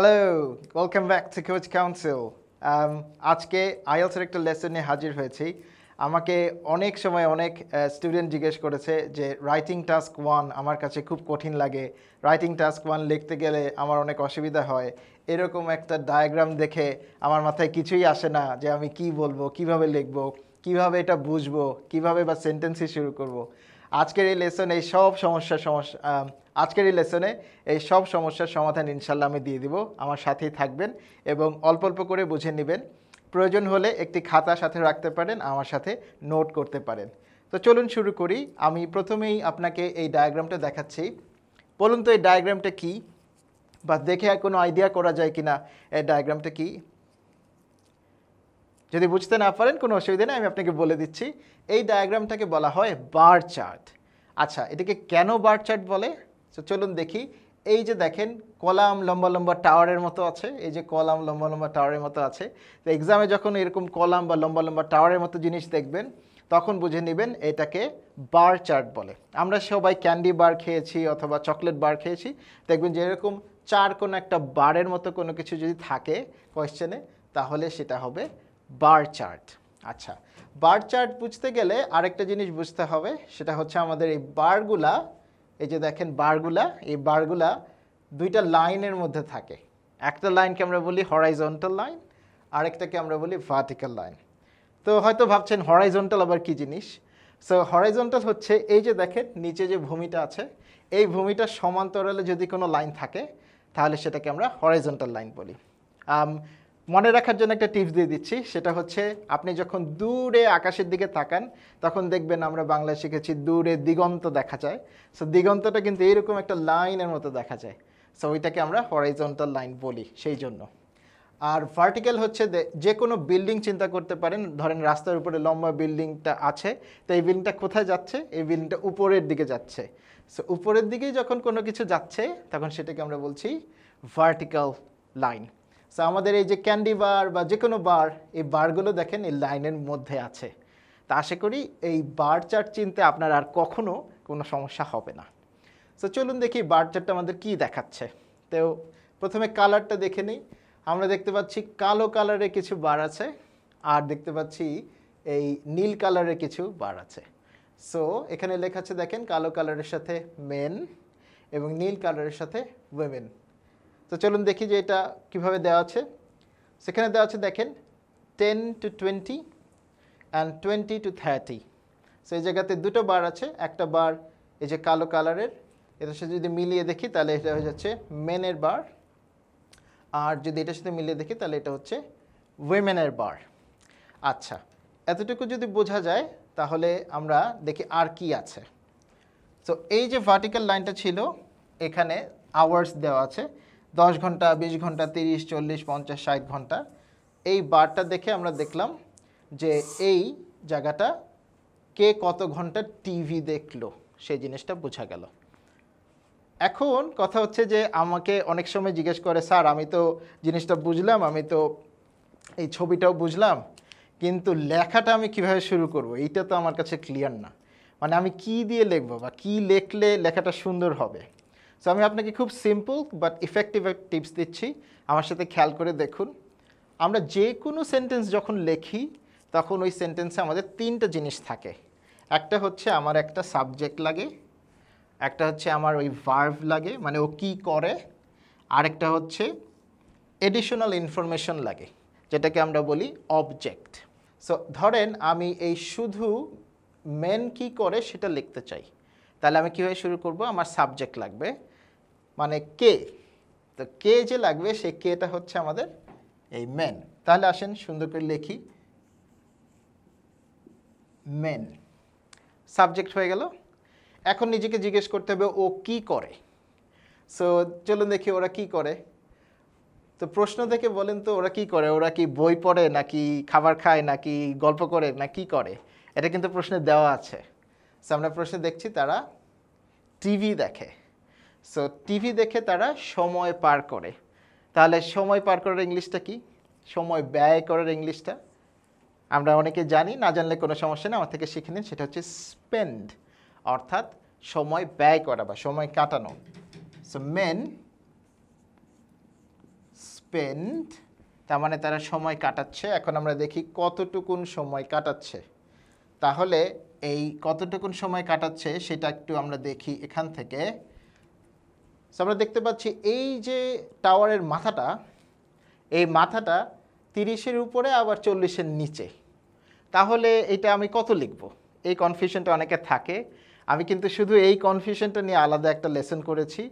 Hello, welcome back to coach council. আজকে IELTS এর একটা লেসন নিয়ে হাজির হয়েছি। আমাকে অনেক সময় অনেক স্টুডেন্ট জিজ্ঞেস করেছে যে রাইটিং টাস্ক 1 আমার কাছে খুব কঠিন লাগে, রাইটিং টাস্ক 1 লিখতে গেলে আমার অনেক অসুবিধা হয়। এরকম একটা ডায়াগ্রাম দেখে আমার মাথায় কিছুই আসে না যে আমি কি বলবো, কিভাবে লিখবো, কিভাবে এটা বুঝবো, কিভাবে বা সেন্টেন্সই শুরু করব। আজকের এই লেসনে আজকের এই লেসনে এই সব সমস্যার সমাধান ইনশাল্লাহ আমি দিয়ে দিব। আমার সাথেই থাকবেন এবং অল্প অল্প করে বুঝে নেবেন। প্রয়োজন হলে একটি খাতা সাথে রাখতে পারেন, আমার সাথে নোট করতে পারেন। তো চলুন শুরু করি। আমি প্রথমেই আপনাকে এই ডায়াগ্রামটা দেখাচ্ছি। বলুন তো এই ডায়াগ্রামটা কি, বা দেখে কোনো আইডিয়া করা যায় কিনা এই ডায়াগ্রামটা কি? যদি বুঝতে না পারেন কোনো অসুবিধা নেই, আমি আপনাকে বলে দিচ্ছি। এই ডায়াগ্রামটাকে বলা হয় বার চার্ট। আচ্ছা, এটাকে কেন বার চার্ট বলে? তো চলুন দেখি। এই যে দেখেন কলাম লম্বা লম্বা টাওয়ারের মতো আছে, এই যে কলাম লম্বা লম্বা টাওয়ারের মতো আছে। তো এক্সামে যখন এরকম কলাম বা লম্বা লম্বা টাওয়ারের মতো জিনিস দেখবেন, তখন বুঝে নেবেন এটাকে বার চার্ট বলে। আমরা সবাই ক্যান্ডি বার খেয়েছি অথবা চকলেট বার খেয়েছি, দেখবেন যে এরকম চার কোনো একটা বারের মতো কোনো কিছু যদি থাকে কোয়েশ্চেনে, তাহলে সেটা হবে বার চার্ট। আচ্ছা, বার চার্ট বুঝতে গেলে আরেকটা জিনিস বুঝতে হবে, সেটা হচ্ছে আমাদের এই বারগুলা, এই যে দেখেন বারগুলা, এই বারগুলা দুইটা লাইনের মধ্যে থাকে। একটা লাইনকে আমরা বলি হরাইজন্টাল লাইন, আরেকটাকে আমরা বলি ভার্টিক্যাল লাইন। তো হয়তো ভাবছেন হরাইজন্টাল আবার কি জিনিস। সো হরাইজন্টাল হচ্ছে এই যে দেখেন নিচে যে ভূমিটা আছে, এই ভূমিটার সমান্তরালে যদি কোনো লাইন থাকে তাহলে সেটাকে আমরা হরাইজন্টাল লাইন বলি। মনে রাখার জন্য একটা টিপস দিয়ে দিচ্ছি, সেটা হচ্ছে আপনি যখন দূরে আকাশের দিকে তাকান, তখন দেখবেন আমরা বাংলায় শিখেছি দূরে দিগন্ত দেখা যায়। সো দিগন্তটা কিন্তু এইরকম একটা লাইনের মতো দেখা যায়। সো ওইটাকে আমরা হরাইজন্টাল লাইন বলি সেই জন্য। আর ভার্টিক্যাল হচ্ছে যে কোনো বিল্ডিং চিন্তা করতে পারেন, ধরেন রাস্তার উপরে লম্বা বিল্ডিংটা আছে, তো এই বিল্ডিংটা কোথায় যাচ্ছে? এই বিল্ডিংটা উপরের দিকে যাচ্ছে। সো উপরের দিকেই যখন কোনো কিছু যাচ্ছে তখন সেটাকে আমরা বলছি ভার্টিক্যাল লাইন। সো আমাদের এই যে ক্যান্ডি বার বা যে কোনো বার, এই বারগুলো দেখেন এই লাইনের মধ্যে আছে। তা আশা করি এই বার চার্ট চিনতে আপনার আর কখনো কোনো সমস্যা হবে না। সো চলুন দেখি বার চার্টটা আমাদের কী দেখাচ্ছে। তো প্রথমে কালারটা দেখে নিই। আমরা দেখতে পাচ্ছি কালো কালারের কিছু বার আছে, আর দেখতে পাচ্ছি এই নীল কালারের কিছু বার আছে। সো এখানে লেখা আছে দেখেন কালো কালারের সাথে মেন এবং নীল কালারের সাথে উইমেন। তো চলুন দেখি যে এটা কিভাবে দেওয়া আছে। সেখানে দেওয়া আছে দেখেন 10 to 20 অ্যান্ড 20 to 30। সো এই জায়গাতে দুটো বার আছে, একটা বার এই যে কালো কালারের, এটার সাথে যদি মিলিয়ে দেখি তাহলে এটা হয়ে যাচ্ছে মেনের বার, আর যদি এটার সাথে মিলিয়ে দেখি তাহলে এটা হচ্ছে উইমেনের বার। আচ্ছা, এতটুকু যদি বোঝা যায় তাহলে আমরা দেখি আর কি আছে। তো এই যে ভার্টিক্যাল লাইনটা ছিল, এখানে আওয়ার্স দেওয়া আছে 10 ঘন্টা, 20 ঘন্টা, 30, 40, 50, 60 ঘন্টা। এই বারটা দেখে আমরা দেখলাম যে এই জায়গাটা কে কত ঘন্টা টিভি দেখলো, সেই জিনিসটা বোঝা গেল। এখন কথা হচ্ছে যে আমাকে অনেক সময় জিজ্ঞেস করে, স্যার আমি তো জিনিসটা বুঝলাম, আমি তো এই ছবিটাও বুঝলাম, কিন্তু লেখাটা আমি কিভাবে শুরু করব, এইটা তো আমার কাছে ক্লিয়ার না। মানে আমি কি দিয়ে লিখবো বা কি লিখলে লেখাটা সুন্দর হবে। সো আমি আপনাকে খুব সিম্পল বাট ইফেক্টিভ টিপস দিচ্ছি, আমার সাথে খেয়াল করে দেখুন। আমরা যে কোনো সেন্টেন্স যখন লিখি তখন ওই সেন্টেন্সে আমাদের তিনটা জিনিস থাকে। একটা হচ্ছে আমার একটা সাবজেক্ট লাগে, একটা হচ্ছে আমার ওই ভার্ব লাগে মানে ও কী করে, আরেকটা হচ্ছে এডিশনাল ইনফরমেশন লাগে যেটাকে আমরা বলি অবজেক্ট। সো ধরেন আমি এই শুধু মেন কি করে সেটা লিখতে চাই, তাহলে আমি কীভাবে শুরু করব? আমার সাবজেক্ট লাগবে মানে কে। তো কে যে লাগবে সেই কেটা হচ্ছে আমাদের এই মেন। তাহলে আসেন সুন্দর করে লিখি, মেন সাবজেক্ট হয়ে গেল। এখন নিজেকে জিজ্ঞেস করতে হবে ও কি করে। সো চলুন দেখি ওরা কি করে। তো প্রশ্ন থেকে বলেন তো ওরা কি করে? ওরা কি বই পড়ে, নাকি খাবার খায়, নাকি গল্প করে, না কি করে? এটা কিন্তু প্রশ্নে দেওয়া আছে। সো আমরা প্রশ্নে দেখছি তারা টিভি দেখে। সো টিভি দেখে তারা সময় পার করে। তাহলে সময় পার করার ইংলিশটা কি? সময় ব্যয় করার ইংলিশটা আমরা অনেকে জানি, না জানলে কোনো সমস্যা নেই, আমার থেকে শিখে নিন। সেটা হচ্ছে স্পেন্ড, অর্থাৎ সময় ব্যয় করা বা সময় কাটানো। সো মেন স্পেন্ড, তার মানে তারা সময় কাটাচ্ছে। এখন আমরা দেখি কতটুকুন সময় কাটাচ্ছে। তাহলে এই কতটুকুন সময় কাটাচ্ছে সেটা একটু আমরা দেখি এখান থেকে। So, আমরা দেখতে পাচ্ছি এই যে টাওয়ারের মাথাটা, এই মাথাটা 30-এর উপরে আবার 40-এর নিচে। তাহলে এটা আমি কত লিখব? এই কনফিউশনটা অনেকে থাকে। আমি কিন্তু শুধু এই কনফিউশনটা নিয়ে আলাদা একটা লেসন করেছি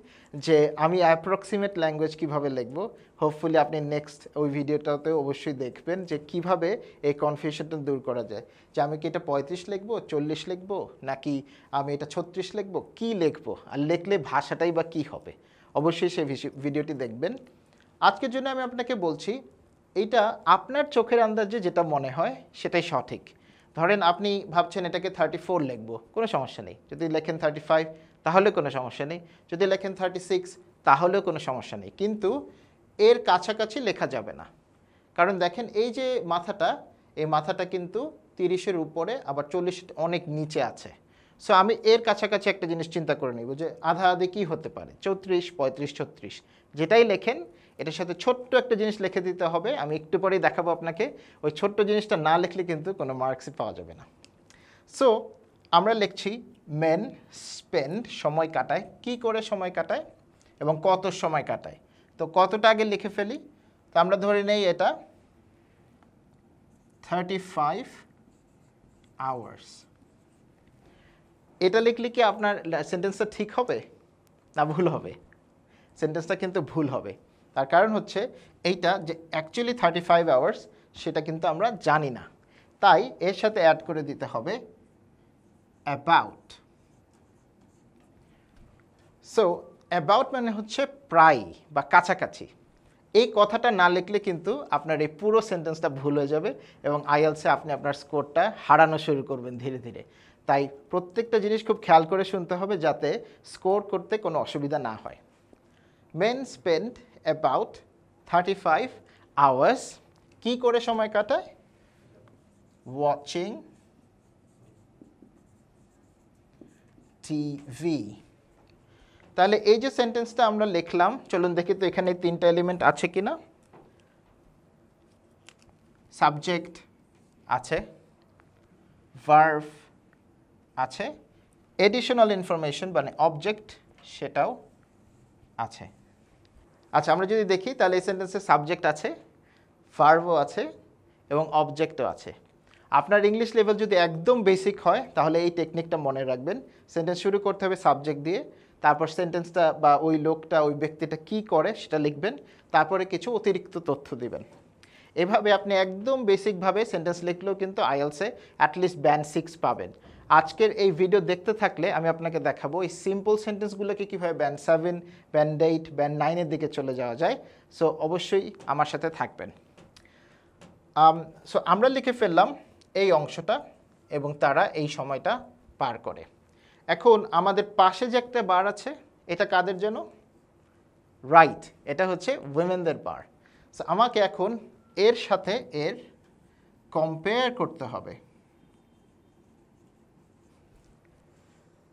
যে আমি অ্যাপ্রক্সিমেট ল্যাঙ্গুয়েজ কিভাবে লিখব। হোপফুলি আপনি নেক্সট ওই ভিডিওটাতে অবশ্যই দেখবেন যে কিভাবে এই কনফিউশনটা দূর করা যায়। যে আমি কি এটা 35 লিখব, 40 লিখব, নাকি আমি এটা 36 লিখব, কি লিখব, আর লিখলে ভাষাটাই বা কী হবে। অবশ্যই সেই ভিডিওটি দেখবেন। আজকের জন্য আমি আপনাকে বলছি এইটা আপনার চোখের আন্দাজে যেটা মনে হয় সেটাই সঠিক। ধরেন আপনি ভাবছেন এটাকে 34 লিখব, কোনো সমস্যা নেই। যদি লেখেন 35 তাহলে কোনো সমস্যা নেই, যদি লেখেন 36 তাহলেও কোনো সমস্যা নেই, কিন্তু এর কাছাকাছি লেখা যাবে না। কারণ দেখেন এই যে মাথাটা, এই মাথাটা কিন্তু 30-এর উপরে আবার 40 অনেক নিচে আছে। সো আমি এর কাছাকাছি একটা জিনিস চিন্তা করে নিব যে আধা আধি কী হতে পারে, 34, 35, 36 যেটাই লেখেন এটার সাথে ছোট্ট একটা জিনিস লিখে দিতে হবে। আমি একটু পরেই দেখাবো আপনাকে। ওই ছোট্ট জিনিসটা না লিখলে কিন্তু কোনো মার্কসই পাওয়া যাবে না। সো আমরা লিখছি মেন স্পেন্ড, সময় কাটায়। কি করে সময় কাটায় এবং কত সময় কাটায়। তো কতটা আগে লিখে ফেলি। তো আমরা ধরে নেই এটা 35 আওয়ার্স। এটা লিখলে কি আপনার সেন্টেন্সটা ঠিক হবে না ভুল হবে? সেন্টেন্সটা কিন্তু ভুল হবে। তার কারণ হচ্ছে এইটা যে অ্যাকচুয়ালি 35 আওয়ার্স সেটা কিন্তু আমরা জানি না। তাই এর সাথে অ্যাড করে দিতে হবে অ্যাবাউট। সো অ্যাবাউট মানে হচ্ছে প্রায় বা কাছাকাছি। এই কথাটা না লিখলে কিন্তু আপনার এই পুরো সেন্টেন্সটা ভুল হয়ে যাবে এবং আইএলসে আপনি আপনার স্কোরটা হারানো শুরু করবেন ধীরে ধীরে। তাই প্রত্যেকটা জিনিস খুব খেয়াল করে শুনতে হবে যাতে স্কোর করতে কোনো অসুবিধা না হয়। Men spend about 35 hours কি করে সময় কাটায়? Watching TV। তাহলে এই যে সেন্টেন্সটা আমরা লিখলাম, চলুন দেখি তো এখানে 3টা এলিমেন্ট আছে কিনা। সাবজেক্ট আছে, ভার্ব আছে, এডিশনাল ইনফরমেশন মানে অবজেক্ট সেটাও আছে। আচ্ছা, আমরা যদি দেখি তাহলে এই সেন্টেন্সে সাবজেক্ট আছে, ভার্বও আছে এবং অবজেক্টও আছে। আপনার ইংলিশ লেভেল যদি একদম বেসিক হয় তাহলে এই টেকনিকটা মনে রাখবেন। সেন্টেন্স শুরু করতে হবে সাবজেক্ট দিয়ে, তারপর সেন্টেন্সটা বা ওই লোকটা ওই ব্যক্তিটা কি করে সেটা লিখবেন, তারপরে কিছু অতিরিক্ত তথ্য দিবেন। এভাবে আপনি একদম বেসিকভাবে সেন্টেন্স লিখলেও কিন্তু আইএলসে অ্যাটলিস্ট ব্যান্ড 6 পাবেন। আজকের এই ভিডিও দেখতে থাকলে আমি আপনাকে দেখাবো এই সিম্পল সেন্টেন্সগুলোকে কীভাবে ব্যান্ড 7, ব্যান্ড 8, ব্যান্ড 9-এর দিকে চলে যাওয়া যায়। সো অবশ্যই আমার সাথে থাকবেন। সো আমরা লিখে ফেললাম এই অংশটা এবং তারা এই সময়টা পার করে। এখন আমাদের পাশে যে একটা বার আছে এটা কাদের জন্য? রাইট, এটা হচ্ছে উইমেনদের বার। সো আমাকে এখন এর সাথে এর কম্পেয়ার করতে হবে।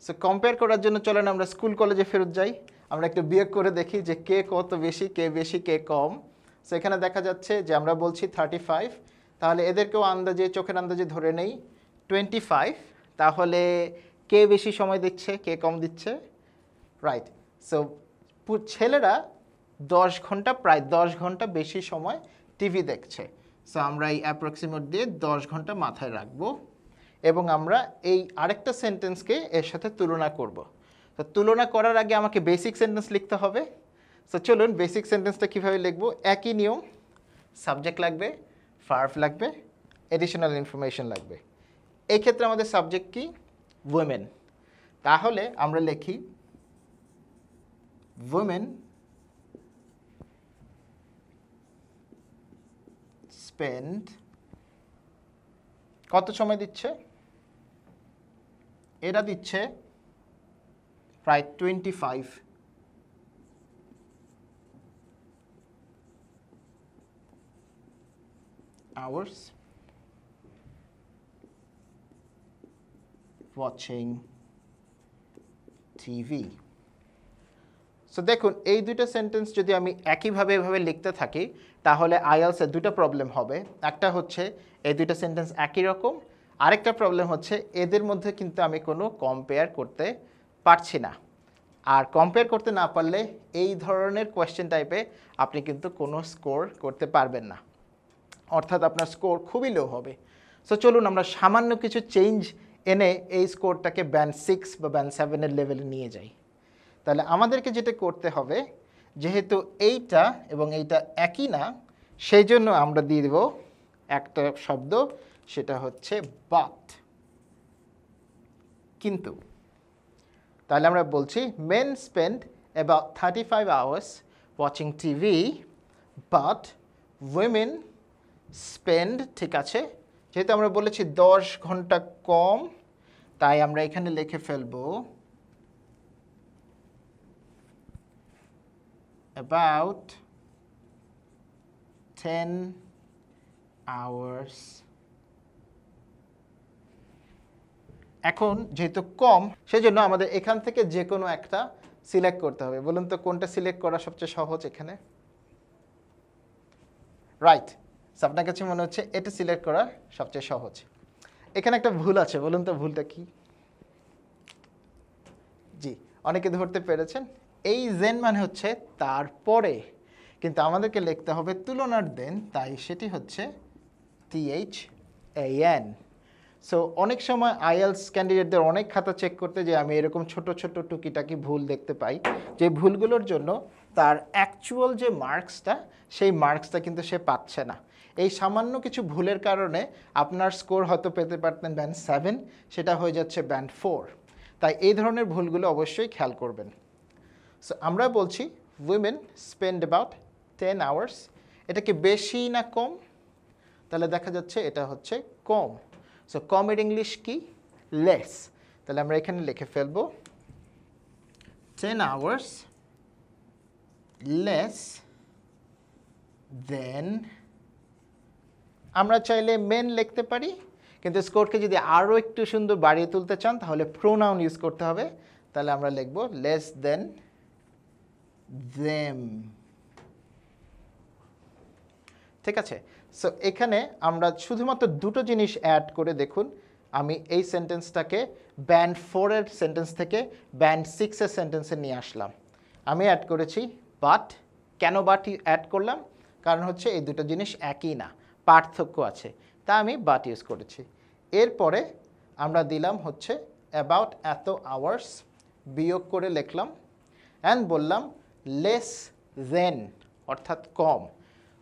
সো কম্পেয়ার করার জন্য চলেন আমরা স্কুল কলেজে ফেরত যাই। আমরা একটু বিয়োগ করে দেখি যে কে কত বেশি, কে বেশি, কে কম। সো এখানে দেখা যাচ্ছে যে আমরা বলছি 35, তাহলে এদেরকেও আন্দাজে চোখের আন্দাজে ধরে নেই 25। তাহলে কে বেশি সময় দিচ্ছে, কে কম দিচ্ছে? রাইট। সো ছেলেরা 10 ঘন্টা, প্রায় 10 ঘন্টা বেশি সময় টিভি দেখছে। সো আমরা এই অ্যাপ্রক্সিমেট দিয়ে 10 ঘন্টা মাথায় রাখবো এবং আমরা এই আরেকটা সেন্টেন্সকে এর সাথে তুলনা করব। তো তুলনা করার আগে আমাকে বেসিক সেন্টেন্স লিখতে হবে। সো চলুন বেসিক সেন্টেন্সটা কীভাবে লিখবো। একই নিয়ম, সাবজেক্ট লাগবে, ভার্ব লাগবে, এডিশনাল ইনফরমেশন লাগবে। এই ক্ষেত্রে আমাদের সাবজেক্ট কি? উইমেন। তাহলে আমরা লিখি উইমেন স্পেন্ড, কত সময় দিচ্ছে? এরা দিচ্ছে প্রায় 25 hours watching TV. সো দেখুন এই দুটো সেন্টেন্স যদি আমি একইভাবে এভাবে লিখতে থাকি তাহলে আইএলসে দুটো প্রবলেম হবে। একটা হচ্ছে এই দুটো সেন্টেন্স একই রকম, আরেকটা প্রবলেম হচ্ছে এদের মধ্যে কিন্তু আমি কোনো কম্পেয়ার করতে পারছি না। আর কম্পেয়ার করতে না পারলে এই ধরনের কোয়েশ্চেন টাইপে আপনি কিন্তু কোনো স্কোর করতে পারবেন না, অর্থাৎ আপনার স্কোর খুবই লো হবে। সো চলুন আমরা সামান্য কিছু চেঞ্জ এনে এই স্কোরটাকে ব্যান্ড 6 বা ব্যান্ড 7-এর লেভেলে নিয়ে যাই। তাহলে আমাদেরকে যেটা করতে হবে, যেহেতু এইটা এবং এইটা একই না, সেই জন্য আমরা দিয়ে দেব একটা শব্দ, সেটা হচ্ছে বাট। কিন্তু তাহলে আমরা বলছি men spend about 35 hours watching TV but women spend, ঠিক আছে, যেহেতু আমরা বলেছি 10 ঘন্টা কম, তাই আমরা এখানে লিখে ফেলবো about 10 hours। এখন যেহেতু কম, সেজন্য আমাদের এখান থেকে যে কোনো একটা সিলেক্ট করতে হবে। বলুন তো কোনটা সিলেক্ট করা সবচেয়ে সহজ এখানে? রাইট, আপনার কাছে মনে হচ্ছে এটা সিলেক্ট করা সবচেয়ে সহজ। এখানে একটা ভুল আছে, বলুন তো ভুলটা কি? জি, অনেকে ধরতে পেরেছেন। এই জেন মানে হচ্ছে তারপরে, কিন্তু আমাদেরকে লিখতে হবে তুলনার দেন, তাই সেটি হচ্ছে THAN। সো অনেক সময় আইএলস ক্যান্ডিডেটদের অনেক খাতা চেক করতে যে আমি এরকম ছোট ছোট টুকিটাকি ভুল দেখতে পাই, যে ভুলগুলোর জন্য তার অ্যাকচুয়াল যে মার্কসটা, সেই মার্কসটা কিন্তু সে পাচ্ছে না। এই সামান্য কিছু ভুলের কারণে আপনার স্কোর হয়তো পেতে পারতেন ব্যান্ড 7, সেটা হয়ে যাচ্ছে ব্যান্ড 4। তাই এই ধরনের ভুলগুলো অবশ্যই খেয়াল করবেন। সো আমরা বলছি উইমেন স্পেন্ড অ্যাবাউট 10 আওয়ার্স। এটা কি বেশি না কম? তাহলে দেখা যাচ্ছে এটা হচ্ছে কম। সো কমের ইংলিশ কি? লেস। তাহলে আমরা এখানে লিখে ফেলবো 10 আওয়ার্স লেস দেন। আমরা চাইলে মেন লিখতে পারি, কিন্তু স্কোরকে যদি আরও একটু সুন্দর বাড়িয়ে তুলতে চান তাহলে প্রোনাউন ইউজ করতে হবে। তাহলে আমরা লিখব লেস দেন them। ঠিক আছে, সো এখানে আমরা শুধুমাত্র দুটো জিনিস অ্যাড করে দেখুন। আমি এই সেন্টেন্সটাকে ব্যান্ড 4-এর সেন্টেন্স থেকে ব্যান্ড 6-এর সেন্টেন্সে নিয়ে আসলাম। আমি অ্যাড করেছি বাট। কেন বাট অ্যাড করলাম? কারণ হচ্ছে এই দুটো জিনিস একই না, পার্থক্য আছে, তা আমি বাট ইউজ করেছি। এরপরে আমরা দিলাম হচ্ছে অ্যাবাউট এত আওয়ার্স, বিয়োগ করে লিখলাম অ্যান্ড বললাম লেস দেন, অর্থাৎ কম।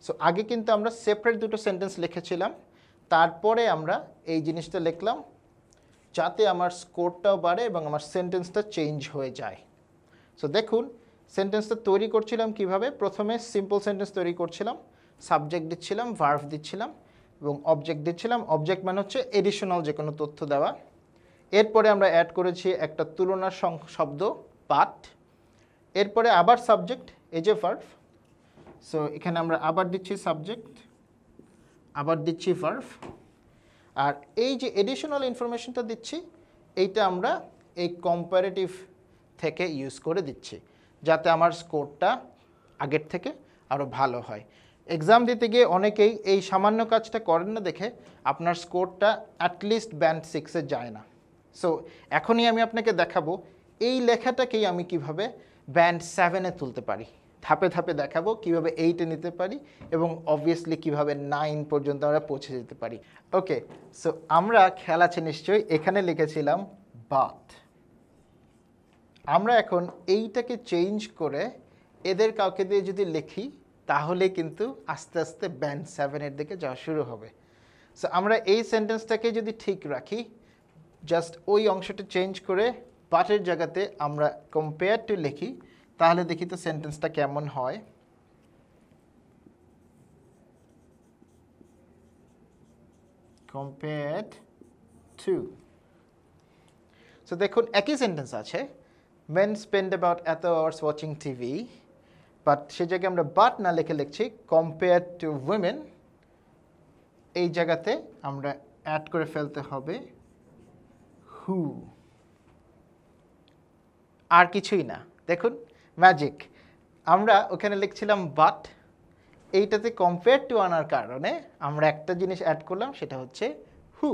সো আগে কিন্তু আমরা সেপারেট দুটো সেন্টেন্স লিখেছিলাম, তারপরে আমরা এই জিনিসটা লিখলাম যাতে আমার স্কোরটাও বাড়ে এবং আমার সেন্টেন্সটা চেঞ্জ হয়ে যায়। সো দেখুন সেন্টেন্সটা তৈরি করছিলাম কিভাবে। প্রথমে সিম্পল সেন্টেন্স তৈরি করছিলাম, সাবজেক্ট দিচ্ছিলাম, ভার্ব দিচ্ছিলাম এবং অবজেক্ট দিচ্ছিলাম। অবজেক্ট মানে হচ্ছে এডিশনাল যে কোনো তথ্য দেওয়া। এরপরে আমরা অ্যাড করেছি একটা তুলনার শব্দ বাট। এরপরে আবার সাবজেক্ট, এই যে ভার্ব। সো এখানে আমরা আবার দিচ্ছি সাবজেক্ট, আবার দিচ্ছি ভার্ব। আর এই যে এডিশনাল ইনফরমেশনটা দিচ্ছি, এইটা আমরা এই কম্পারেটিভ থেকে ইউজ করে দিচ্ছি যাতে আমার স্কোরটা আগের থেকে আরও ভালো হয়। এক্সাম দিতে গিয়ে অনেকেই এই সামান্য কাজটা করেন না দেখে আপনার স্কোরটা অ্যাটলিস্ট ব্যান্ড 6-এ যায় না। সো এখনই আমি আপনাকে দেখাবো এই লেখাটাকেই আমি কিভাবে ব্যান্ড 7-এ তুলতে পারি। ধাপে ধাপে দেখাবো কিভাবে 8-এ নিতে পারি এবং অবভিয়াসলি কিভাবে 9 পর্যন্ত আমরা পৌঁছে যেতে পারি। ওকে, সো আমরা খেয়াল আছে নিশ্চয়ই এখানে লিখেছিলাম বাট। আমরা এখন এইটাকে চেঞ্জ করে এদের কাউকে দিয়ে যদি লিখি তাহলে কিন্তু আস্তে আস্তে ব্যান্ড 7-এর দিকে যাওয়া শুরু হবে। সো আমরা এই সেন্টেন্সটাকে যদি ঠিক রাখি, জাস্ট ওই অংশটা চেঞ্জ করে বাটের জায়গাতে আমরা কম্পেয়ার টু লিখি, তাহলে দেখি তো সেন্টেন্সটা কেমন হয়। Compared two. সো দেখুন একই সেন্টেন্স আছে, মেন স্পেন্ড অ্যাবাউট এত আওয়ার্স ওয়াচিং টিভি, বাট সে জায়গায় আমরা বাট না লিখে লিখছি কম্পেয়ার্ড টু উইমেন। এই জায়গাতে আমরা অ্যাড করে ফেলতে হবে হু, আর কিছুই না। দেখুন ম্যাজিক। আমরা ওখানে লিখছিলাম বাট, এইটাতে কম্পেয়ার টু আনার কারণে আমরা একটা জিনিস অ্যাড করলাম, সেটা হচ্ছে হু।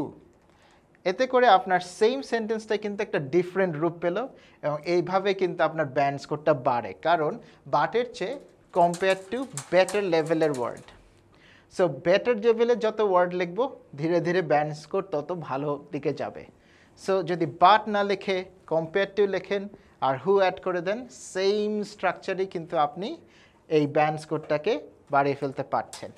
এতে করে আপনার সেম সেন্টেন্সটা কিন্তু একটা ডিফারেন্ট রূপ পেল, এবং এইভাবে কিন্তু আপনার ব্যান্ড স্কোরটা বাড়ে, কারণ বাটের চেয়ে কম্পেয়ার টু বেটার লেভেলের ওয়ার্ড। সো বেটার লেভেলের যত ওয়ার্ড লিখবো ধীরে ধীরে ব্যান্ড স্কোর তত ভালো দিকে যাবে। সো যদি বাট না লিখে কম্পেয়ার টু লেখেন আর হু অ্যাড করে দেন, সেম স্ট্রাকচারেই কিন্তু আপনি এই ব্যান্ড স্কোরটাকে বাড়িয়ে ফেলতে পারছেন।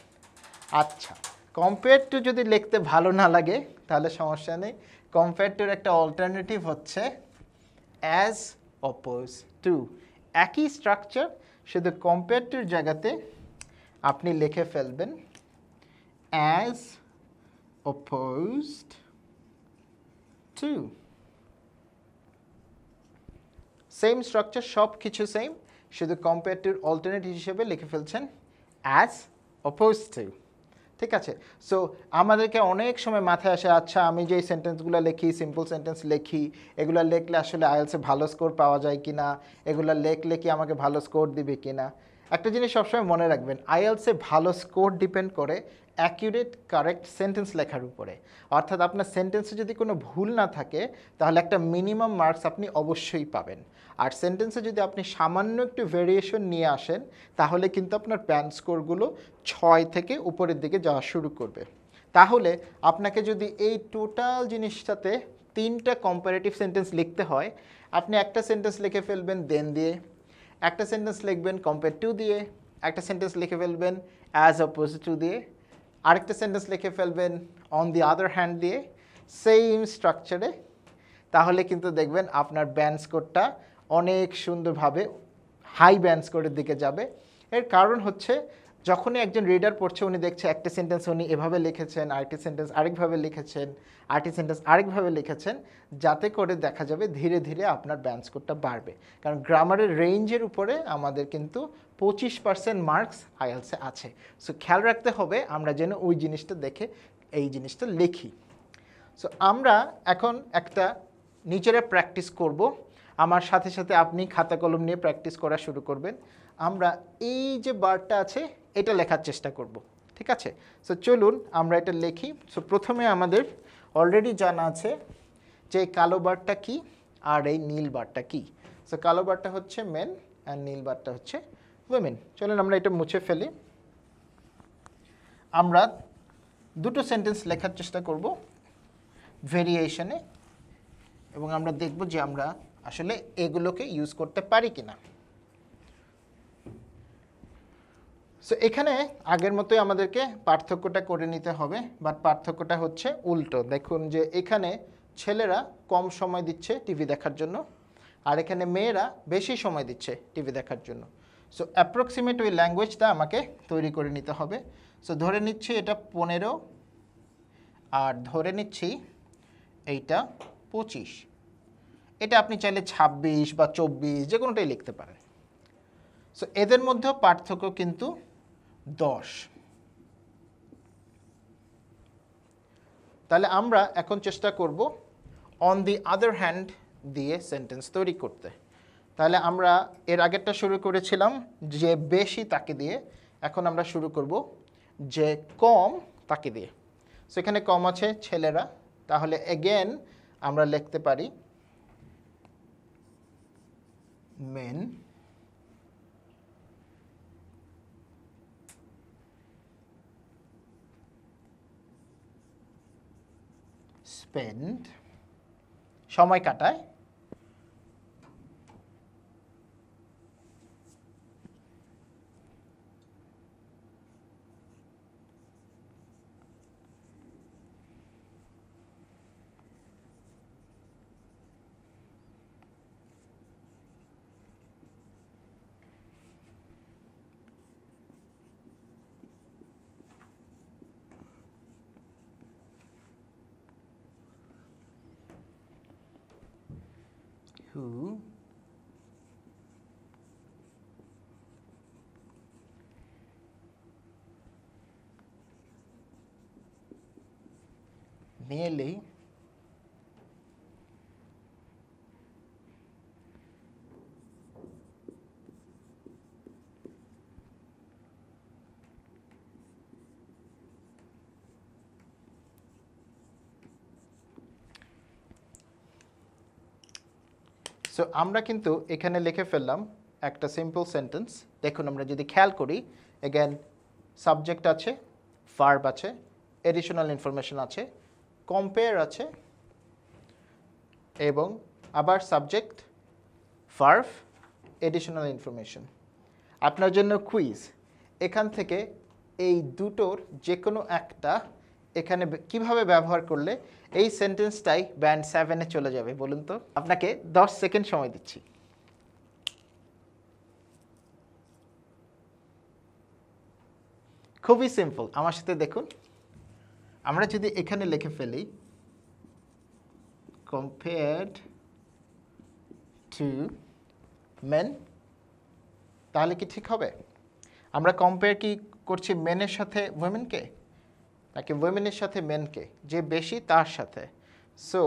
আচ্ছা, কম্পেয়ার টু যদি লিখতে ভালো না লাগে তাহলে সমস্যা নেই। কম্পেয়ার টুর একটা অল্টারনেটিভ হচ্ছে অ্যাজ অপোজ টু। একই স্ট্রাকচার, শুধু কম্পেয়ার টুর জায়গাতে আপনি লিখে ফেলবেন as opposed to. Same structure, সব কিছু সেম, শুধু কম্পেয়ার টুর অল্টারনেটিভ হিসেবে লিখে ফেলছেন অ্যাজ অপোজ টু। ঠিক আছে? সো আমাদেরকে অনেক সময় মাথায় আসে, আচ্ছা আমি যে সেন্টেন্সগুলো লিখি, সিম্পল সেন্টেন্স লিখি, এগুলো লিখলে আসলে আইএলসে ভালো স্কোর পাওয়া যায় কি না, এগুলো লিখলে কি আমাকে ভালো স্কোর দিবে কি না। একটা জিনিস সবসময় মনে রাখবেন, আইএলসে ভালো স্কোর ডিপেন্ড করে অ্যাকিউরেট কারেক্ট সেন্টেন্স লেখার উপরে। অর্থাৎ আপনার সেন্টেন্সে যদি কোনো ভুল না থাকে তাহলে একটা মিনিমাম মার্কস আপনি অবশ্যই পাবেন। আর সেন্টেন্সে যদি আপনি সামান্য একটু ভেরিয়েশন নিয়ে আসেন তাহলে কিন্তু আপনার ব্যান্ড স্কোরগুলো 6 থেকে উপরের দিকে যাওয়া শুরু করবে। তাহলে আপনাকে যদি এই টোটাল জিনিসটাতে 3টা কম্পারেটিভ সেন্টেন্স লিখতে হয়, আপনি একটা সেন্টেন্স লিখে ফেলবেন দেন দিয়ে, একটা সেন্টেন্স লিখবেন কম্পেয়ার টু দিয়ে, একটা সেন্টেন্স লিখে ফেলবেন অ্যাজ অপোজ টু দিয়ে, আরেকটা সেন্টেন্স লিখে ফেলবেন অন দি আদার হ্যান্ড দিয়ে, সেম স্ট্রাকচারে। তাহলে কিন্তু দেখবেন আপনার ব্যান্ড স্কোরটা অনেক সুন্দরভাবে হাই ব্যান্ড স্কোরের দিকে যাবে। এর কারণ হচ্ছে যখনই একজন রিডার পড়ছে, উনি দেখছে একটা সেন্টেন্স উনি এভাবে লিখেছেন, আরেকটি সেন্টেন্স আরেকভাবে লিখেছেন, আরেকটি সেন্টেন্স আরেকভাবে লিখেছেন, যাতে করে দেখা যাবে ধীরে ধীরে আপনার ব্যান্ড স্কোরটা বাড়বে। কারণ গ্রামারের রেঞ্জের উপরে আমাদের কিন্তু 25% মার্কস আইএলসে আছে। সো খেয়াল রাখতে হবে আমরা যেন ওই জিনিসটা দেখে এই জিনিসটা লিখি। সো আমরা এখন একটা নিজেরা প্র্যাকটিস করব। আমার সাথে সাথে আপনি খাতা কলম নিয়ে প্র্যাকটিস করা শুরু করবেন। আমরা এই যে বারটা আছে এটা লেখার চেষ্টা করব, ঠিক আছে? সো চলুন আমরা এটা লিখি। সো প্রথমে আমাদের অলরেডি জানা আছে যে কালো বারটা কি আর এই নীল বারটা কি। সো কালো বারটা হচ্ছে মেন আর নীল বারটা হচ্ছে উইমেন। চলুন আমরা এটা মুছে ফেলি। আমরা দুটো সেন্টেন্স লেখার চেষ্টা করব ভেরিয়েশনে, এবং আমরা দেখব যে আমরা আসলে এগুলোকে ইউজ করতে পারি কিনা। সো এখানে আগের মতোই আমাদেরকে পার্থক্যটা করে নিতে হবে, বাট পার্থক্যটা হচ্ছে উল্টো। দেখুন যে এখানে ছেলেরা কম সময় দিচ্ছে টিভি দেখার জন্য, আর এখানে মেয়েরা বেশি সময় দিচ্ছে টিভি দেখার জন্য। সো অ্যাপ্রক্সিমেট ওই ল্যাঙ্গুয়েজটা আমাকে তৈরি করে নিতে হবে। সো ধরে নিচ্ছি এটা 15, আর ধরে নিচ্ছি এইটা 25। এটা আপনি চাইলে 26 বা 24 যে কোনোটাই লিখতে পারেন। সো এদের মধ্যেও পার্থক্য কিন্তু 10। তাহলে আমরা এখন চেষ্টা করব অন দি আদার হ্যান্ড দিয়ে সেন্টেন্স তৈরি করতে। তাহলে আমরা এর আগেরটা শুরু করেছিলাম যে বেশি তাকে দিয়ে, এখন আমরা শুরু করব যে কম তাকে দিয়ে। সো এখানে কম আছে ছেলেরা, তাহলে এগেন আমরা লিখতে পারি men spend, সময় কাটায়, who nearly সো আমরা কিন্তু এখানে লিখে ফেললাম একটা সিম্পল সেন্টেন্স। দেখুন আমরা যদি খেয়াল করি, এগেন সাবজেক্ট আছে, ভার্ব আছে, এডিশনাল ইনফরমেশন আছে, কম্পেয়ার আছে, এবং আবার সাবজেক্ট, ভার্ব, এডিশনাল ইনফরমেশন। আপনার জন্য কুইজ, এখান থেকে এই দুটোর যে কোনো একটা এখানে কিভাবে ব্যবহার করলে এই সেন্টেন্সটাই ব্যান্ড 7-এ চলে যাবে বলুন তো। আপনাকে 10 সেকেন্ড সময় দিচ্ছি। খুবই সিম্পল, আমার সাথে দেখুন। আমরা যদি এখানে লিখে ফেলি compared to men, তাহলে কি ঠিক হবে? আমরা কম্পেয়ার কি করছি মেনের সাথে উইমেনকে, নাকি উইমেনের সাথে মেনকে? যে বেশি তার সাথে। সো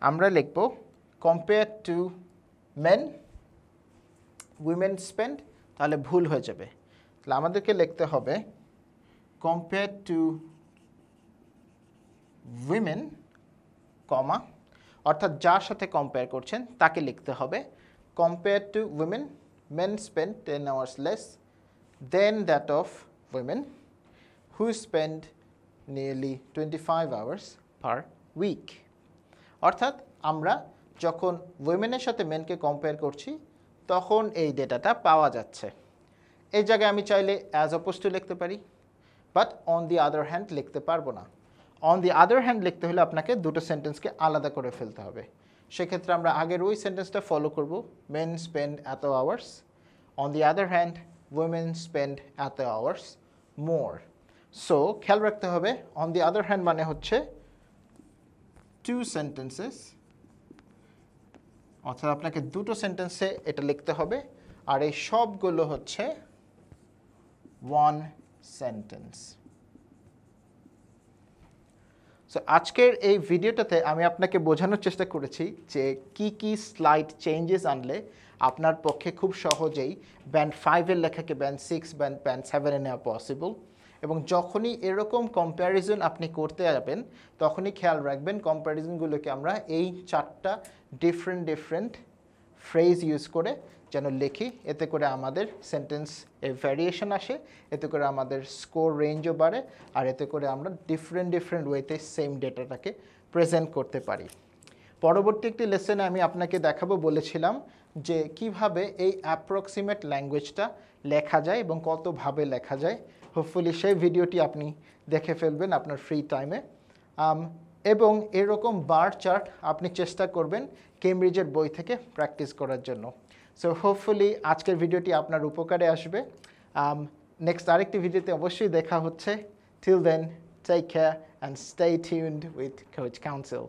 আমরা লিখব compare to men women spend, তাহলে ভুল হয়ে যাবে। তাহলে আমাদেরকে লিখতে হবে কম্পেয়ার টু উইমেন, কমা, অর্থাৎ যার সাথে কম্পেয়ার করছেন তাকে লিখতে হবে compare to women men spend 10 hours less than that of women who spend nearly 25 hours per week. অর্থাৎ আমরা যখন উইমেনের সাথে মেনকে কম্পেয়ার করছি তখন এই ডেটাটা পাওয়া যাচ্ছে। এই জায়গায় আমি চাইলে অ্যাজ অপোজ টু লিখতে পারি, but on the other hand লিখতে পারবো না। অন দি আদার হ্যান্ড লিখতে হলে আপনাকে দুটো সেন্টেন্সকে আলাদা করে ফেলতে হবে। সেক্ষেত্রে আমরা আগের ওই সেন্টেন্সটা ফলো করব, মেন স্পেন্ড এত hours, on the other hand women spend এত আওয়ার্স মোর। সো খেয়াল রাখতে হবে অন দি আদার হ্যান্ড মানে হচ্ছে টু সেন্টেন্সেস, অর্থাৎ আপনাকে দুটো সেন্টেন্সে এটা লিখতে হবে, আর এই সবগুলো হচ্ছে ওয়ান সেন্টেন্স। সো আজকের এই ভিডিওটাতে আমি আপনাকে বোঝানোর চেষ্টা করেছি যে কি কি স্লাইড চেঞ্জেস আনলে আপনার পক্ষে খুব সহজেই ব্যান্ড 5-এর লেখাকে ব্যান্ড 6, ব্যান্ড 7-এ নেওয়া পসিবল। এবং যখনই এরকম কম্প্যারিজন আপনি করতে যাবেন তখনই খেয়াল রাখবেন কম্প্যারিজনগুলোকে আমরা এই 4টা ডিফারেন্ট ফ্রেজ ইউজ করে যেন লিখি, এতে করে আমাদের সেন্টেন্স এ ভ্যারিয়েশন আসে, এতে করে আমাদের স্কোর রেঞ্জও বাড়ে, আর এতে করে আমরা ডিফারেন্ট ওয়েতে সেম ডেটাটাকে প্রেজেন্ট করতে পারি। পরবর্তী একটি লেসনে আমি আপনাকে দেখাবো বলেছিলাম যে কিভাবে এই অ্যাপ্রক্সিমেট ল্যাঙ্গুয়েজটা লেখা যায় এবং কতভাবে লেখা যায়। হোপফুলি সেই ভিডিওটি আপনি দেখে ফেলবেন আপনার ফ্রি টাইমে। এবং এরকম বার চার্ট আপনি চেষ্টা করবেন কেমব্রিজের বই থেকে প্র্যাকটিস করার জন্য। সো হোপফুলি আজকের ভিডিওটি আপনার উপকারে আসবে। নেক্সট আরেকটি ভিডিওতে অবশ্যই দেখা হচ্ছে। Till then, take care and stay tuned with coach council.